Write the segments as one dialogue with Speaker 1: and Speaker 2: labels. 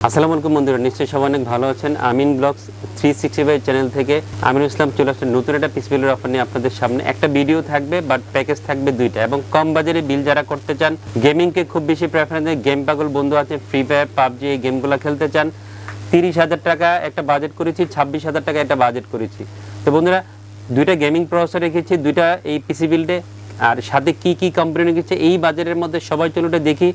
Speaker 1: আসসালামু আলাইকুম বন্ধুরা, নিশ্চয়ই সবাই অনেক ভালো আছেন। আমিন ব্লগস 365 চ্যানেল থেকে আমিনুল ইসলাম চলে আসছে নতুন একটা পিস বিলের অফার নিয়ে আপনাদের সামনে। একটা ভিডিও থাকবে বাট প্যাকেজ থাকবে দুইটা, এবং কম বাজারে বিল যারা করতে চান, গেমিংকে খুব বেশি প্রেফারেন্স দেয়, গেম পাগল বন্ধু আছে, ফ্রি ফায়ার পাবজি এই গেমগুলো খেলতে চান, 30,000 টাকা একটা বাজেট করেছি, 26,000 টাকা একটা বাজেট করেছি। তো বন্ধুরা, দুইটা গেমিং প্রসেসর রেখেছি, দুইটা এই পিসি বিল্ডে, আর সাথে কি কি কোম্পানি রেখেছে এই বাজারের মধ্যে সবাই চলুন দেখি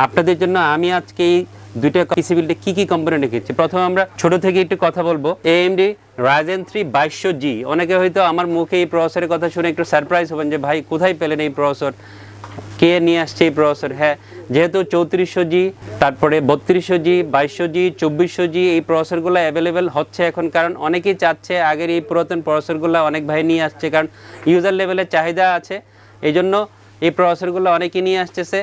Speaker 1: আপনাদের জন্য। আমি আজকে এই দুইটা পিসি বিল্ডে কি কি কোম্পানি রেখেছি। প্রথমে আমরা ছোট থেকে একটু কথা বলবো। AMD Ryzen 3 2200G। অনেকে হয়তো আমার মুখে এই প্রসেসরের কথা শুনে একটু সারপ্রাইজ হবেন যে ভাই কোথায় পেলেন এই প্রসেসর, কে নিয়ে আসছে এই প্রসেসর। হ্যাঁ, যেহেতু 3400G, তারপরে 3200G, 2200G, 2400G এই প্রসেসরগুলো অ্যাভেলেবেল হচ্ছে এখন, কারণ অনেকেই চাচ্ছে আগের এই পুরাতন প্রসেসরগুলো অনেক ভাই নিয়ে আসছে, কারণ ইউজার লেভেলের চাহিদা আছে, এই জন্য এই প্রসেসরগুলো অনেকেই নিয়ে আসতেছে।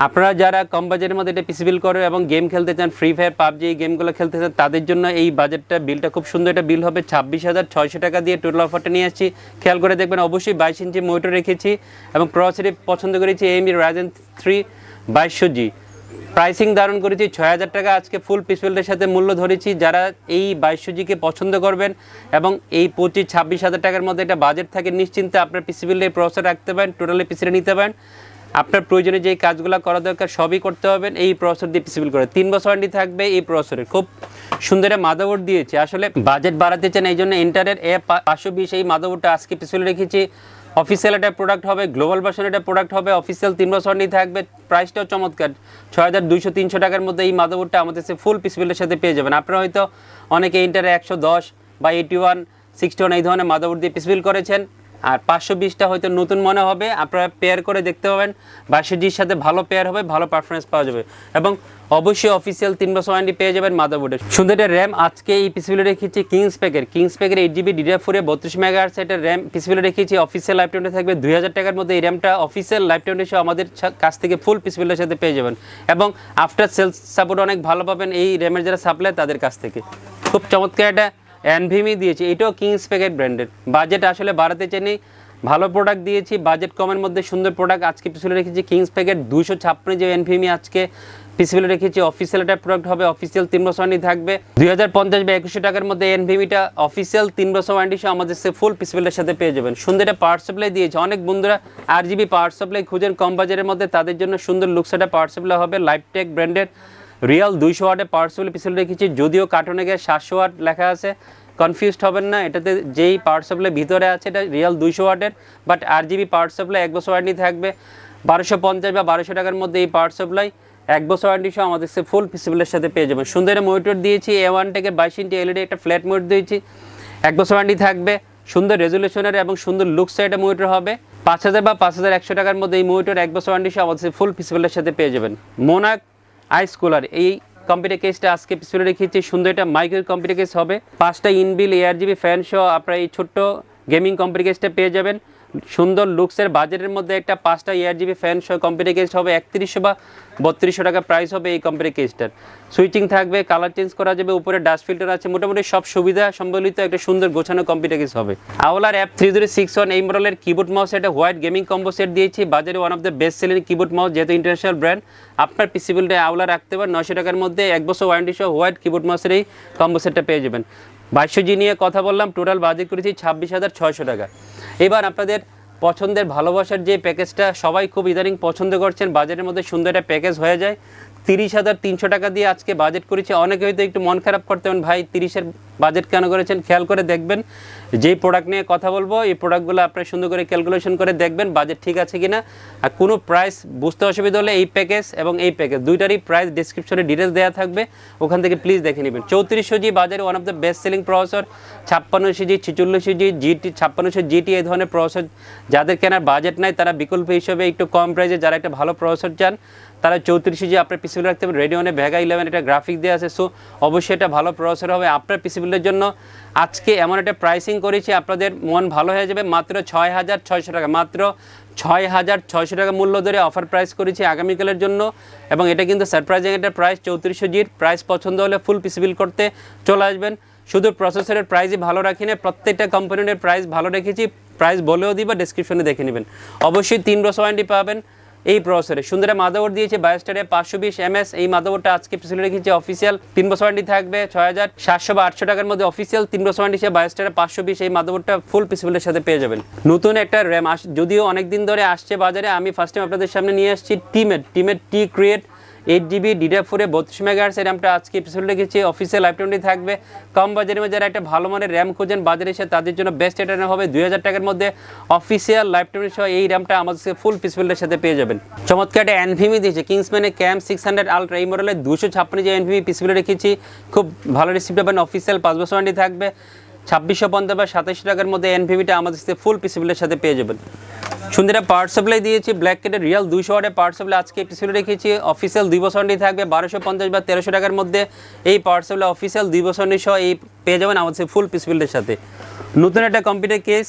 Speaker 1: আপনারা যারা কম বাজেটের মধ্যে এটা পিসি বিল করে এবং গেম খেলতে চান, ফ্রি ফায়ার পাবজি এই গেমগুলো খেলতে চান, তাদের জন্য এই বাজেটটা বিলটা খুব সুন্দর একটা বিল হবে। 26,600 টাকা দিয়ে টোটাল অফারটা নিয়ে আসছি। খেয়াল করে দেখবেন, অবশ্যই 22 ইঞ্চি মনিটর রেখেছি এবং প্রসেসরই পছন্দ করেছি AMD Ryzen 3 2200G। প্রাইসিং ধারণ করেছি 6,000 টাকা। আজকে ফুল পিস বিল্ডের সাথে মূল্য ধরেছি। যারা এই 2200G-কে পছন্দ করবেন এবং এই 26,000 টাকার মধ্যে একটা বাজেট থাকে, নিশ্চিন্তে আপনার পিসি বিল্ডে প্রসেসর রাখতে পারেন, টোটালি পিসিটা নিতে পারেন। আপনার প্রয়োজনে যে কাজগুলো করা দরকার সবই করতে হবেন এই প্রসেসর দিয়ে পিসি বিল করে। 3 বছর ওয়ারেন্টি থাকবে এই প্রসেসরে। খুব সুন্দর একটা মাদারবোর্ড দিয়েছি, আসলে বাজেট বাড়াতে চান এই জন্য ইন্টারের A520 এই মাদারবোর্ডটা আজকে পিসি বিল রেখেছি। অফিসিয়াল একটা প্রোডাক্ট হবে, গ্লোবাল ভার্সন একটা প্রোডাক্ট হবে, অফিসিয়াল 3 বছর ওয়ারেন্টি থাকবে। প্রাইসটাও চমৎকার, 6,200-300 টাকার মধ্যে এই মাদারবোর্ডটা আমাদের ফুল পিসি বিলের সাথে পেয়ে যাবেন। আপনারা হয়তো অনেকে ইন্টারে 110 বা 81, 61 এই ধরনের মাদারবোর্ড দিয়ে পিসি বিল করেছেন, আর 520টা হয়তো নতুন মনে হবে। আপনারা পেয়ার করে দেখতে পাবেন, 2200G's সাথে ভালো পেয়ার হবে, ভালো পারফরমেন্স পাওয়া যাবে এবং অবশ্যই অফিসিয়াল 3 বছর ওয়ারেন্টি পেয়ে যাবেন মাদারবোর্ডের। সুন্দর একটা র্যাম আজকে এই পিসিবিলে রেখেছি কিংসপ্যাকের 8GB DDR4 32 মেগাহার্টজ একটা র্যাম পিসিবিলে রেখেছি। অফিসিয়াল লাইফ টাইমটা থাকবে 2,000 টাকার মধ্যে। এই র্যামটা অফিসিয়াল লাইফ টাইমটা সহ আমাদের কাছ থেকে ফুল পিসিবিলের সাথে পেয়ে যাবেন এবং আফটার সেলস সাপোর্ট অনেক ভালো পাবেন এই র্যামের যারা সাপ্লাই তাদের কাছ থেকে। খুব চমৎকার একটা NVMe দিয়েছি, এটাও কিংসপ্যাকের ব্র্যান্ডের। বাজেট আসলে বাড়াতে চাইনি, ভালো প্রোডাক্ট দিয়েছি, বাজেট কমের মধ্যে সুন্দর প্রোডাক্ট আজকে পিসিবিলে রেখেছি। কিংসপ্যাকের 256 যে NVMe আজকে পিসিবিলে রেখেছি। অফিসিয়াল একটা প্রোডাক্ট হবে, অফিসিয়াল 3 বছর ওয়ারেন্টি থাকবে। 2,050 বা 2,100 টাকার মধ্যে NVMeটা অফিসিয়াল 3 বছর ওয়ারেন্টি সহ আমাদের ফুল পিসিবিলের সাথে পেয়ে যাবেন। সুন্দর একটা পাওয়ার সাপ্লাই দিয়েছে। অনেক বন্ধুরা RGB পাওয়ার সাপ্লাই খুঁজেন কম বাজারের মধ্যে, তাদের জন্য সুন্দর লুকস একটা পাওয়ার সাপ্লাই হবে। লাইফটেক ব্র্যান্ডের রিয়াল 200 ওয়াটের পাওয়ার সাপ্লাই পিসিবিলে রেখেছি। যদিও কার্টুনে গিয়ে 700 ওয়াট লেখা আছে, কনফিউজড হবেন না, এটাতে যেই পাওয়ার সাপ্লাই ভিতরে আছে এটা রিয়াল 200 ওয়াটের, বাট RGB পাওয়ার সাপ্লাই 1 বছর ওয়ারেন্টি থাকবে। 1,250 বা 1,200 টাকার মধ্যে এই পাওয়ার সাপ্লাই 1 বছর ওয়ারেন্টি সহ আমাদের ফুল পিসিবিলের সাথে পেয়ে যাবেন। সুন্দর মনিটর দিয়েছি, A1 টেকের 22 ইঞ্চি LED একটা ফ্ল্যাট মনিটর দিয়েছি, 1 বছর ওয়ারেন্টি থাকবে। সুন্দর রেজুলেশনের এবং সুন্দর লুকস একটা মনিটর হবে। 5,000 বা 5,100 টাকার মধ্যে এই মনিটর 1 বছর ওয়ারেন্টি সহ আমাদের ফুল পিসিবিলের সাথে পেয়ে যাবেন। মোনাক আইস কুলার এই কম্পিউটার কেসটা আজকে পিছনে রেখেছি। সুন্দর একটা মাইক্রো কম্পিউটার কেস হবে, 5টা ইনবিল ARGB ফ্যান সহ আপনারা এই ছোট্ট গেমিং কম্পিউটার কেসটা পেয়ে যাবেন। সুন্দর লুকসের বাজেটের মধ্যে একটা 5টা ARGB ফ্যান সহ কম্পিউটার কেস হবে। 3100 বা 3200 টাকা প্রাইস হবে এই কম্পিউটার কেসটার। সুইচিং থাকবে, কালার চেঞ্জ করা যাবে, উপরে ডাস্ট ফিল্টার আছে, মোটামুটি সব সুবিধা সম্বলিত একটা সুন্দর গোছানো কম্পিউটার কেস হবে। আওলার F3061 এই মডেলের কিবোর্ড মাউস একটা হোয়াইট গেমিং কম্বো সেট দিয়েছি। বাজারে one of the best selling keyboard mouse, যেহেতু ইন্টারন্যাশনাল ব্র্যান্ড। আপনার পিসি বিল্ডে আওলা রাখতে পারেন, 900 টাকার মধ্যে 1 বছর ওয়ারেন্টি সহ হোয়াইট কিবোর্ড মাউসের এই কম্বো সেটটা পেয়ে যাবেন। 2200G নিয়ে কথা বললাম, টোটাল বাজেট করেছি 26,600 টাকা। এবার আপনাদের পছন্দের ভালোবাসার যে প্যাকেজটা সবাই খুব ইদানিং পছন্দ করছেন, বাজেটের মধ্যে সুন্দর একটা প্যাকেজ হয়ে যায়। 30,300 টাকা দিয়ে আজকে বাজেট করেছি। অনেকে হয়তো একটু মন খারাপ করতে পারেন, ভাই 30-এর বাজেট কেন করেছেন। খেয়াল করে দেখবেন, যেই প্রোডাক্ট নিয়ে কথা বলবো এই প্রোডাক্টগুলো আপনারা সুন্দর করে ক্যালকুলেশন করে দেখবেন বাজেট ঠিক আছে কিনা। আর কোনো প্রাইস বুঝতে অসুবিধা হলে এই প্যাকেজ এবং এই প্যাকেজ দুইটারই প্রাইস ডিসক্রিপশনে ডিটেলস দেওয়া থাকবে, ওখান থেকে প্লিজ দেখে নেবেন। 3400G বাজারে one of the best selling processor. 5600G, 4600G, GT 5600GT এই ধরনের প্রসেসর যাদের কেনার বাজেট নাই, তারা বিকল্প হিসেবে একটু কম প্রাইসে যারা একটা ভালো প্রসেসর চান, তারা 3400G আপনার পিসিবিল রাখতে পারেন। রেডিওনে ভেগা 11 এটা গ্রাফিক দেওয়া আছে, সো অবশ্যই এটা ভালো প্রসেসর হবে আপনার পিসিবিলের জন্য। আজকে এমন একটা প্রাইসিং করেছি, আপনাদের মন ভালো হয়ে যাবে। মাত্র 6,600 টাকা, মাত্র 6,600 টাকা মূল্য ধরে অফার প্রাইস করেছি আগামীকালের জন্য। এবং এটা কিন্তু সারপ্রাইজিং একটা প্রাইস। 3400Gর প্রাইস পছন্দ হলে ফুল পিসিবিল করতে চলে আসবেন। শুধু প্রসেসরের প্রাইসই ভালো রাখি না, প্রত্যেকটা কম্পোনেন্টের প্রাইস ভালো রেখেছি। প্রাইস বলেও দিবা, ডেসক্রিপশনে দেখে নেবেন। অবশ্যই 3 বছর ওয়ারেন্টি পাবেন, এই প্রসেসরে সুন্দর মাদারবোর্ড দিয়েছে 22 520 ms। এই মাদারবোর্ডটা আজকে পিছনে রেখেছি অফিসিয়াল 3 বছর ওয়ারেন্টি থাকবে 6700 বা 800 টাকার মধ্যে অফিসিয়াল 3 বছর ওয়ারেন্টি 22 520। এই মাদারবোর্ডটা ফুল পিসিবিলের সাথে পেয়ে যাবেন। নতুন একটা র্যাম যদিও অনেক দিন ধরে আসছে বাজারে, আমি ফার্স্ট টাইম আপনাদের সামনে নিয়ে আসছি টিমের টি ক্রিয়েট 8GB DDR4 32 মেগাহার্টজ এই র্যামটা আজকে পিছনে রেখেছি অফিসিয়াল লাইফ টাইম থাকবে। কম বাজারের মধ্যে যারা একটা ভালো মানের র্যাম খোঁজেন বাজারে এসে তাদের জন্য বেস্ট এটা হবে 2000 টাকার মধ্যে অফিসিয়াল লাইফ টাইম সহ এই র্যামটা আমাদের ফুল পিসিবিলের সাথে পেয়ে যাবেন। চমৎকার একটা এনভিএমি দিয়েছে কিংসম্যানের ক্যাম 600 আলট্রা এই মডেলের 256 যে এনভিএমি পিসিবিলে রেখেছি, খুব ভালো রিসিভ পাবেন। অফিসিয়াল 5 বছর ওয়ারেন্টি থাকবে 2650 বা 2700 টাকার মধ্যে এনভিএমিটা আমাদের ফুল পিসিবিলের সাথে পেয়ে যাবেন। সুন্দর পাওয়ার সাপ্লাই দিয়েছি ব্ল্যাক কেটের রিয়াল 200 ওয়াটের পাওয়ার সাপ্লাই আজকে পিছনে রেখেছি অফিসিয়াল 2 বছর ওয়ারেন্টি থাকবে 1250 বা 1300 টাকার মধ্যে। এই পাওয়ার সাপ্লাই অফিসিয়াল 2 বছর ওয়ারেন্টি সহ এই পেয়ে যাবেন আমাদের ফুল পিসিবিলের সাথে। নতুন একটা কম্পিউটার কেস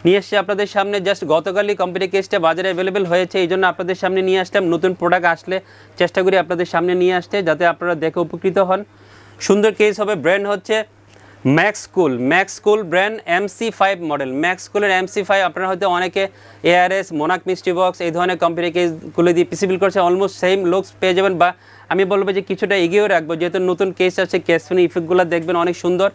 Speaker 1: নিয়ে এসছে আপনাদের সামনে, জাস্ট গতকালই কম্পিউটার কেসটা বাজারে অ্যাভেলেবেল হয়েছে, এই জন্য আপনাদের সামনে নিয়ে আসলাম। নতুন প্রোডাক্ট আসলে চেষ্টা করি আপনাদের সামনে নিয়ে আসতে যাতে আপনারা দেখে উপকৃত হন। সুন্দর কেস হবে, ব্র্যান্ড হচ্ছে ম্যাক্সকুল ব্র্যান্ড MC5 মডেল। ম্যাক্সকুলের MC5 আপনারা হয়তো অনেকে ARS মোনাক মিস্ট্রি বক্স এই ধরনের কম্পিউটার কেসগুলো দিয়ে পিসিবিল করছে, অলমোস্ট সেম লুকস পেয়ে যাবেন। বা আমি বলবো যে কিছুটা এগিয়েও রাখবো, যেহেতু নতুন কেস আছে, কেস ফোন ইফেক্টগুলো দেখবেন অনেক সুন্দর।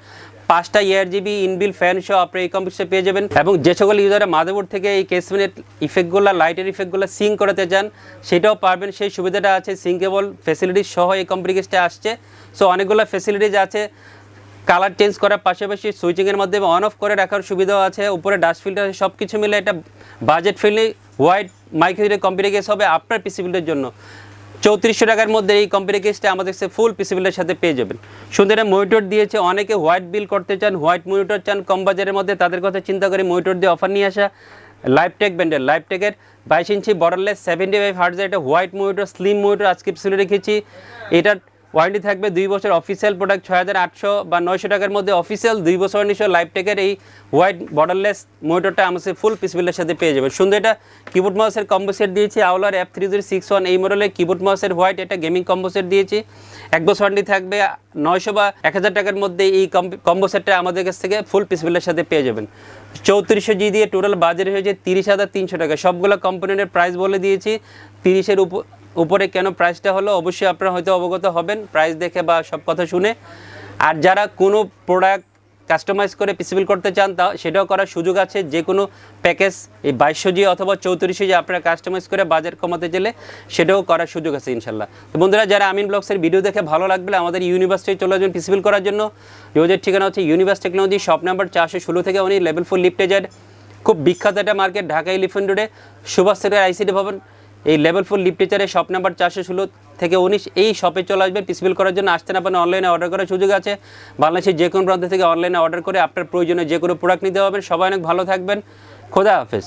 Speaker 1: 5টা ARGB ইনবিল ফ্যান সহ আপনি এই কম্পিউটার পেয়ে যাবেন। এবং যে সকল ইউজাররা মাদারবোর্ড থেকে এই কেস ফোনের ইফেক্টগুলো লাইটের ইফেক্টগুলো সিঙ্ক করাতে চান সেটাও পারবেন, সেই সুবিধাটা আছে। সিঙ্কেবল ফ্যাসিলিটিস সহ এই কম্পিউটারটা আসছে। সো অনেকগুলো ফ্যাসিলিটিস আছে, কালার চেঞ্জ করার পাশাপাশি সুইচিংয়ের মাধ্যমে অন অফ করে রাখার সুবিধাও আছে, উপরে ডাস্ট ফিল্টার আছে, সব কিছু মিলে এটা বাজেট ফ্রেন্ডলি হোয়াইট মাইক্রোহিটের কম্পিউটার কেস হবে আপনার পিসিবিলের জন্য। 3400 টাকার মধ্যে এই কম্পিউটার কেসটা আমাদের ফুল পিসিবিলের সাথে পেয়ে যাবেন। সুন্দর মনিটর দিয়েছে, অনেকে হোয়াইট বিল করতে চান, হোয়াইট মনিটর চান কম বাজারের মধ্যে, তাদের কথা চিন্তা করে মনিটর দিয়ে অফার নিয়ে আসা লাইফটেক ব্র্যান্ডের লাইফটেকের 22 ইঞ্চি বর্ডারলেস 75 হার্টজের একটা হোয়াইট মনিটর স্লিম মনিটর আজকে পিসিবিলে রেখেছি। এটার ওয়ারেন্টি থাকবে 2 বছর, অফিসিয়াল প্রোডাক্ট 6800 বা 900 টাকার মধ্যে অফিসিয়াল 2 বছর ওয়ারেন্টি সহ লাইফটেকের এই হোয়াইট বর্ডারলেস মনিটরটা আমাদের ফুল পিসিবিলের সাথে পেয়ে যাবে। সুন্দর এটা কিবোর্ড মাউসের কম্বো সেট দিয়েছি, আওলার F3061 এই মডেলের কিবোর্ড মাউসের হোয়াইট একটা গেমিং কম্বো সেট দিয়েছি। 1 বছর ওয়ারেন্টি থাকবে 900 বা 1000 টাকার মধ্যে এই কম্বো সেটটা আমাদের কাছ থেকে ফুল পিসিবিলের সাথে পেয়ে যাবেন। 3400G দিয়ে টোটাল বাজারে হয়েছে 30,300 টাকা। সবগুলো কম্পোনেন্টের প্রাইস বলে দিয়েছি। 30-এর উপরে কেন প্রাইসটা হলো অবশ্যই আপনারা হয়তো অবগত হবেন প্রাইস দেখে বা সব কথা শুনে। আর যারা কোনো প্রোডাক্ট কাস্টমাইজ করে পিসিবিল করতে চান তা সেটাও করার সুযোগ আছে। যে কোনো প্যাকেজ এই 2200G অথবা 3400G আপনারা কাস্টমাইজ করে বাজার কমাতে গেলে সেটাও করার সুযোগ আছে ইনশাল্লাহ। তো বন্ধুরা, যারা আমিন ব্লগসের ভিডিও দেখে ভালো লাগবে আমাদের ইউনিভার্সিটি চলে আসবেন পিসিবিল করার জন্য। যোগাযোগের ঠিকানা হচ্ছে ইউনিভার্স টেকনোলজি, শপ নাম্বার 416 থেকে উনি লেভেল 4 লিফটে যায়। খুব বিখ্যাত একটা মার্কেট, ঢাকা এলিফ্যান্ট রোডে সুভাষ সেক্টর ICT ভবন। এই লেভেল 4 লিফটেচারে শপ নাম্বার 416 থেকে 19 এই শপে চলে আসবেন পিসিবিল করার জন্য। আসতে না পারেন অনলাইনে অর্ডার করার সুযোগ আছে। বাংলাদেশের যে কোনো প্রান্ত থেকে অনলাইনে অর্ডার করে আপনার প্রয়োজনে যে কোনো প্রোডাক্ট নিতে পারবেন। সবাই অনেক ভালো থাকবেন। খোদা হাফেজ।